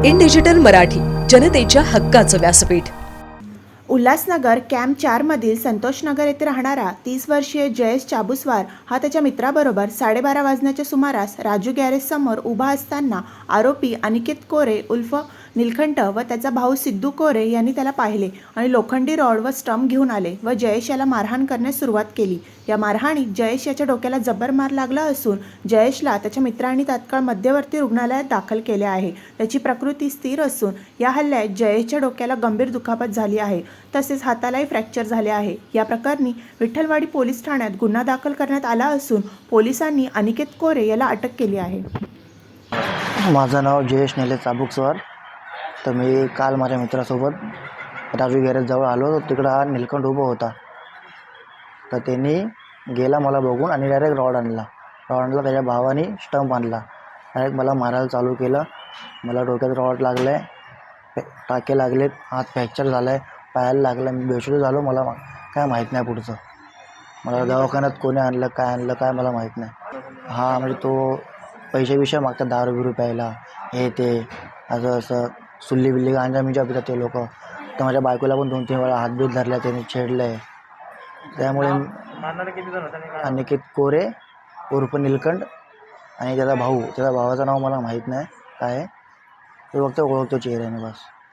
In digital Marathi, जनतेच्या हक्काचं व्यासपीठ। उल्हासनगर कॅम्प 4 मधील संतोषनगर येथे राहणारा 30 वर्षीय जयेश चाबुस्वार हा त्याच्या मित्राबरोबर 12:30 वाजण्याच्या सुमारास राजू गॅरेज समोर उभा असताना आरोपी अनिकेत कोरे उर्फ नीलकंठ व त्याचा भाऊ सिद्धू कोरे यांनी त्याला पाहिले आणि लोखंडी रॉड व स्टंप घेऊन आले व जयेश याला मारहाण करण्यास सुरुवात केली। या मारहाणीत जयेश याच्या डोक्याला जबर मार लागला असून जयेशला त्याच्या मित्रांनी तात्काळ मध्यवर्ती रुग्णालयात दाखल केले आहे। त्याची प्रकृती स्थिर असून या हल्ल्यात जयेशच्या डोक्याला गंभीर दुखापत झाली आहे, तसेच हातालाही फ्रॅक्चर झाले आहे। या प्रकरणी विठ्ठलवाडी पोलीस ठाण्यात गुन्हा दाखल करण्यात आला असून पोलिसांनी अनिकेत कोरे याला अटक केली आहे। माझं नाव जयेश निलेश चाबुकस्वार। तर मी काल माझ्या मित्रासोबत राजू गॅरेजजवळ आलो, तर तिकडं हा नीलकंठ उभा होता। तर त्यांनी गेला मला बघून आणि डायरेक्ट रॉड आणला, त्याच्या भावाने स्टंप आणला, डायरेक्ट मला मारायला चालू केलं। मला डोक्यात रॉड लागलं आहे, टाके लागलेत, हात फ्रॅक्चर झाला आहे, पायाला लागलं, मी बेशुद्ध झालो। मला काय माहीत नाही पुढचं, मला दवाखान्यात कोणी आणलं काय मला माहीत नाही। हा म्हणजे तो पैसे मागतात, दारू बिरू प्यायला, हे ते असं सुल्ली बिल्ली गांजा मिंजा पितात ते लोक। तर माझ्या बायकोला पण 2-3 वेळा हातबीत धरला, त्याने छेडलं आहे। त्यामुळे अनिकेत कोरे उर्फ नीलकंठ आणि त्याचा भावाचं नाव मला माहीत नाही काय आहे, ते फक्त ओळखतो चेहऱ्याने बस।